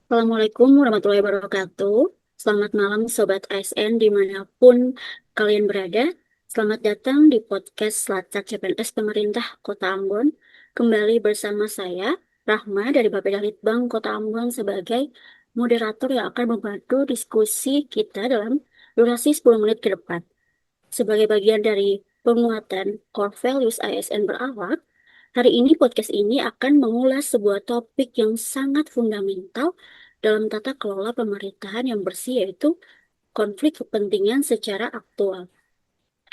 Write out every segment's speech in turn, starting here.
Assalamualaikum warahmatullahi wabarakatuh. Selamat malam Sobat ASN dimanapun kalian berada. Selamat datang di podcast Lacak CPNS Pemerintah Kota Ambon. Kembali bersama saya, Rahma dari Bapeda Litbang Kota Ambon sebagai moderator yang akan membantu diskusi kita dalam durasi 10 menit ke depan. Sebagai bagian dari penguatan core values ASN berakhlak, hari ini podcast ini akan mengulas sebuah topik yang sangat fundamental dalam tata kelola pemerintahan yang bersih, yaitu konflik kepentingan secara aktual.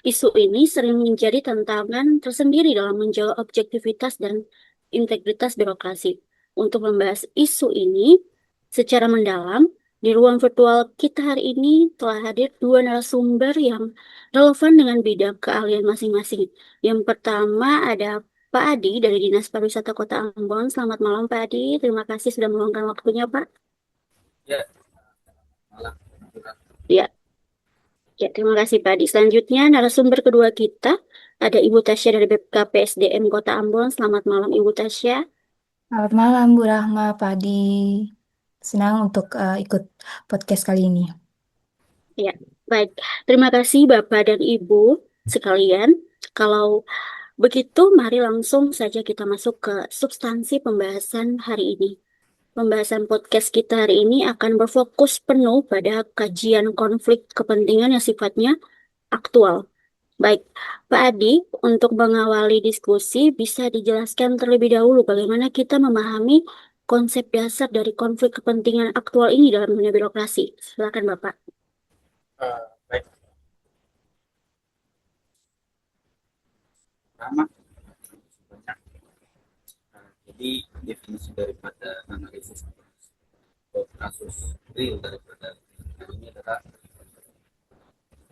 Isu ini sering menjadi tantangan tersendiri dalam menjaga objektivitas dan integritas birokrasi. Untuk membahas isu ini secara mendalam, di ruang virtual kita hari ini telah hadir dua narasumber yang relevan dengan bidang keahlian masing-masing. Yang pertama ada Pak Adi dari Dinas Pariwisata Kota Ambon. Selamat malam Pak Adi, terima kasih sudah meluangkan waktunya Pak. Ya, malam. Ya, ya, terima kasih Pak Adi. Selanjutnya, narasumber kedua kita ada Ibu Tasya dari BKPSDM Kota Ambon. Selamat malam Ibu Tasya. Selamat malam Bu Rahma, Padi. Senang untuk ikut podcast kali ini. Ya, baik. Terima kasih Bapak dan Ibu sekalian. Kalau begitu, mari langsung saja kita masuk ke substansi pembahasan hari ini. Pembahasan podcast kita hari ini akan berfokus penuh pada kajian konflik kepentingan yang sifatnya aktual. Baik, Pak Adi, untuk mengawali diskusi, bisa dijelaskan terlebih dahulu bagaimana kita memahami konsep dasar dari konflik kepentingan aktual ini dalam dunia birokrasi. Silakan, Bapak. Baik, sama banyak. Jadi definisi daripada analisis kasus real daripada ini adalah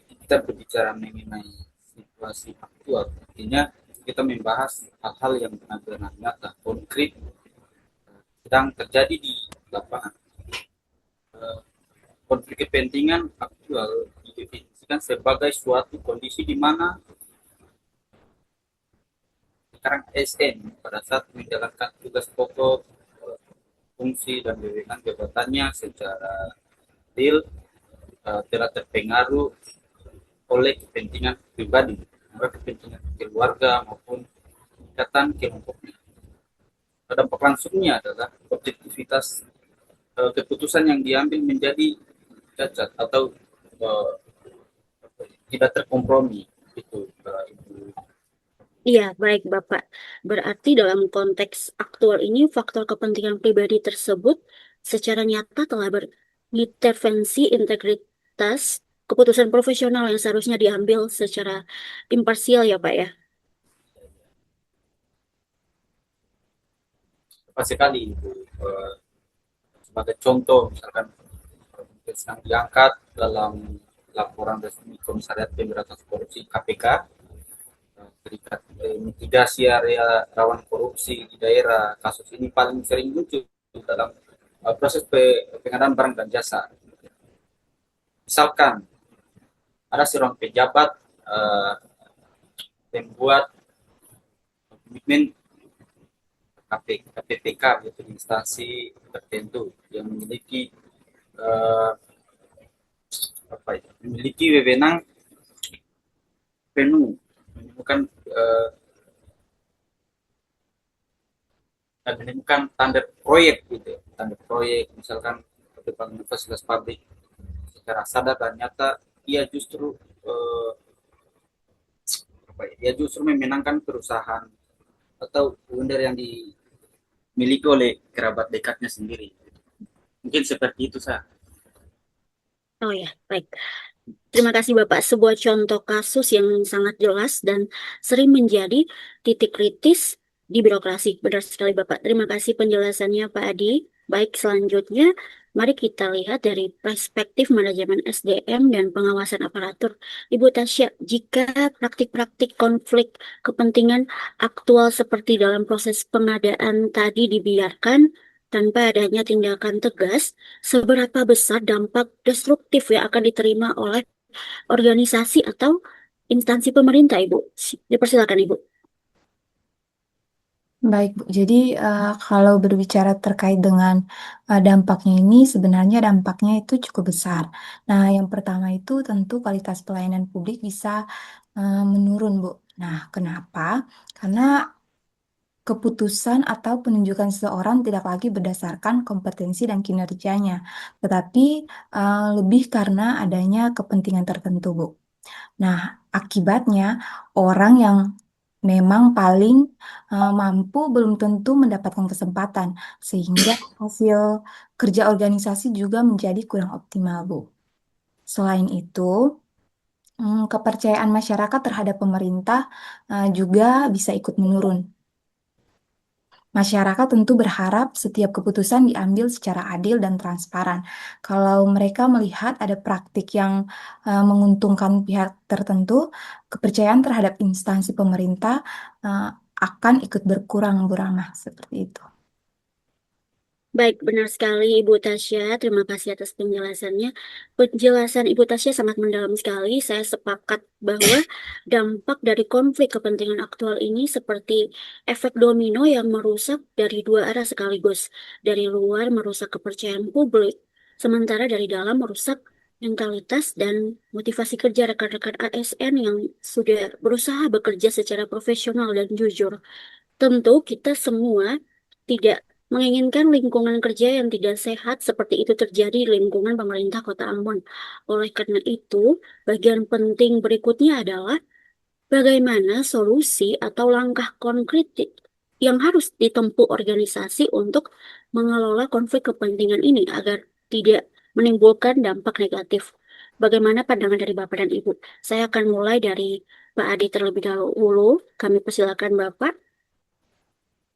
kita berbicara mengenai situasi aktual. Artinya kita membahas hal-hal yang benar-benar nyata, konkret, sedang terjadi di lapangan. Konflik kepentingan aktual didefinisikan sebagai suatu kondisi di mana sekarang ASN pada saat menjalankan tugas pokok, fungsi dan wewenang jabatannya secara real telah terpengaruh oleh kepentingan pribadi, kepentingan keluarga maupun ikatan kelompoknya. Dampak langsungnya adalah objektivitas keputusan yang diambil menjadi cacat atau uh, tidak terkompromi. Itu Ibu. Iya, baik Bapak. Berarti dalam konteks aktual ini, faktor kepentingan pribadi tersebut secara nyata telah berintervensi integritas keputusan profesional yang seharusnya diambil secara imparsial ya Pak ya. Tepat sekali Ibu. Sebagai contoh misalkan yang diangkat dalam laporan resmi Komisariat Pemberantasan Korupsi KPK terikat mitigasi area rawan korupsi di daerah. Kasus ini paling sering muncul dalam proses pengadaan barang dan jasa. Misalkan ada seorang pejabat uh, membuat komitmen KPPK yaitu instansi tertentu yang memiliki uh, memiliki wewenang penuh menemukan dan menemukan tanda proyek gitu, tanda proyek misalkan pembangunan fasilitas pabrik secara sadar dan nyata ia justru eh, dia justru memenangkan perusahaan atau vendor yang dimiliki oleh kerabat dekatnya sendiri. Mungkin seperti itu sah. Oh ya, baik. Terima kasih Bapak. Sebuah contoh kasus yang sangat jelas dan sering menjadi titik kritis di birokrasi. Benar sekali Bapak. Terima kasih penjelasannya Pak Adi. Baik, selanjutnya mari kita lihat dari perspektif manajemen SDM dan pengawasan aparatur. Ibu Tasya, jika praktik-praktik konflik kepentingan aktual seperti dalam proses pengadaan tadi dibiarkan tanpa adanya tindakan tegas, seberapa besar dampak destruktif yang akan diterima oleh organisasi atau instansi pemerintah, Ibu? Dipersilakan, Ibu. Baik, Bu. Jadi kalau berbicara terkait dengan dampaknya ini, sebenarnya dampaknya itu cukup besar. Nah, yang pertama itu tentu kualitas pelayanan publik bisa menurun, Bu. Nah, kenapa? Karena keputusan atau penunjukan seseorang tidak lagi berdasarkan kompetensi dan kinerjanya, tetapi lebih karena adanya kepentingan tertentu, Bu. Nah, akibatnya orang yang memang paling mampu belum tentu mendapatkan kesempatan, sehingga hasil kerja organisasi juga menjadi kurang optimal, Bu. Selain itu, kepercayaan masyarakat terhadap pemerintah juga bisa ikut menurun. Masyarakat tentu berharap setiap keputusan diambil secara adil dan transparan. Kalau mereka melihat ada praktik yang menguntungkan pihak tertentu, kepercayaan terhadap instansi pemerintah eh, akan ikut berkurang, Bu Rama, seperti itu. Baik, benar sekali Ibu Tasya. Terima kasih atas penjelasannya. Penjelasan Ibu Tasya sangat mendalam sekali. Saya sepakat bahwa dampak dari konflik kepentingan aktual ini seperti efek domino yang merusak dari dua arah sekaligus. Dari luar merusak kepercayaan publik, sementara dari dalam merusak mentalitas dan motivasi kerja rekan-rekan ASN yang sudah berusaha bekerja secara profesional dan jujur. Tentu kita semua tidak menginginkan lingkungan kerja yang tidak sehat seperti itu terjadi di lingkungan pemerintah Kota Ambon. Oleh karena itu, bagian penting berikutnya adalah bagaimana solusi atau langkah konkret yang harus ditempuh organisasi untuk mengelola konflik kepentingan ini agar tidak menimbulkan dampak negatif. Bagaimana pandangan dari Bapak dan Ibu? Saya akan mulai dari Pak Adi terlebih dahulu. Kami persilakan Bapak.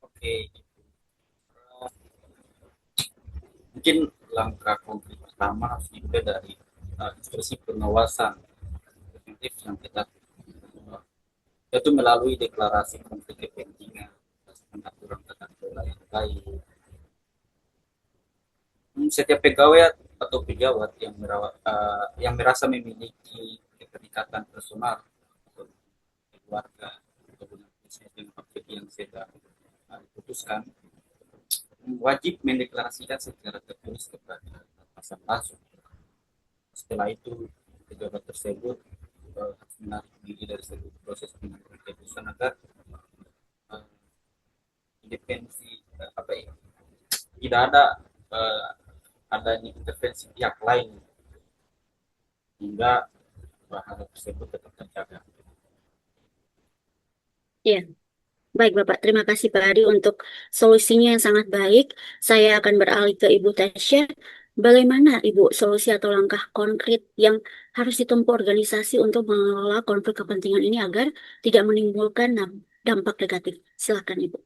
Oke, mungkin langkah konkret pertama harus dimulai dari instruksi pengawasan preventif yang kita yaitu melalui deklarasi konflik kepentingan, pengaturan tata kelola yang baik. Setiap pegawai atau pejabat yang merasa memiliki keterikatan personal atau keluarga atau dengan bisnis dengan objek yang sedang diputuskan wajib mendeklarasikan secara tertulis kepada atasan langsung. Setelah itu pejabat tersebut harus menarik diri dari seluruh proses pengambilan keputusan agar uh, independensi apa ya tidak ada uh, adanya intervensi pihak lain hingga hal tersebut tetap terjaga. Ya, baik Bapak. Terima kasih Pak Adi untuk solusinya yang sangat baik. Saya akan beralih ke Ibu Tasya. Bagaimana Ibu solusi atau langkah konkret yang harus ditempuh organisasi untuk mengelola konflik kepentingan ini agar tidak menimbulkan dampak negatif? Silakan Ibu.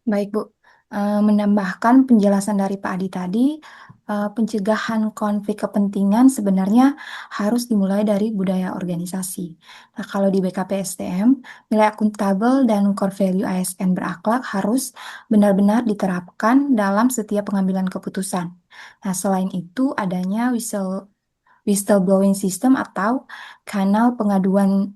Baik, Bu. Menambahkan penjelasan dari Pak Adi tadi, pencegahan konflik kepentingan sebenarnya harus dimulai dari budaya organisasi. Nah, kalau di BKPSDM, nilai akuntabel dan core value ASN berakhlak harus benar-benar diterapkan dalam setiap pengambilan keputusan. Nah, selain itu, adanya whistleblowing system atau kanal pengaduan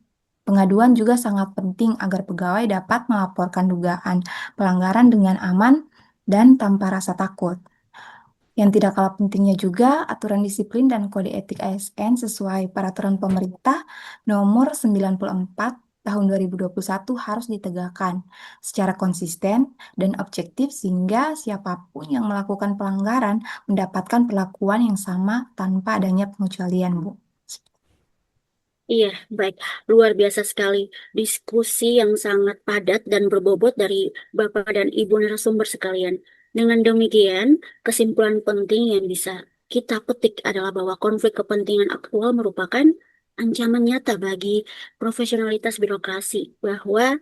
pengaduan juga sangat penting agar pegawai dapat melaporkan dugaan pelanggaran dengan aman dan tanpa rasa takut. Yang tidak kalah pentingnya juga aturan disiplin dan kode etik ASN sesuai peraturan pemerintah nomor 94 tahun 2021 harus ditegakkan secara konsisten dan objektif sehingga siapapun yang melakukan pelanggaran mendapatkan perlakuan yang sama tanpa adanya pengecualian, Bu. Iya, baik. Luar biasa sekali diskusi yang sangat padat dan berbobot dari Bapak dan Ibu narasumber sekalian. Dengan demikian, kesimpulan penting yang bisa kita petik adalah bahwa konflik kepentingan aktual merupakan ancaman nyata bagi profesionalitas birokrasi, bahwa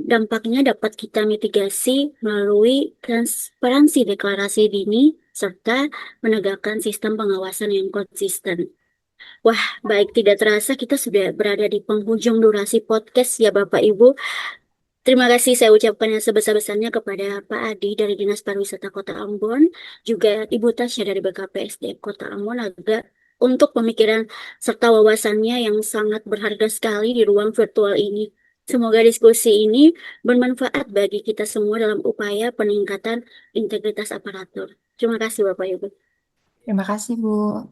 dampaknya dapat kita mitigasi melalui transparansi deklarasi dini serta menegakkan sistem pengawasan yang konsisten. Wah, baik, tidak terasa kita sudah berada di penghujung durasi podcast ya Bapak Ibu. Terima kasih saya ucapkan yang sebesar-besarnya kepada Pak Adi dari Dinas Pariwisata Kota Ambon, juga Ibu Tasya dari BKPSDM Kota Ambon agak untuk pemikiran serta wawasannya yang sangat berharga sekali di ruang virtual ini. Semoga diskusi ini bermanfaat bagi kita semua dalam upaya peningkatan integritas aparatur. Terima kasih Bapak Ibu. Terima kasih, Bu.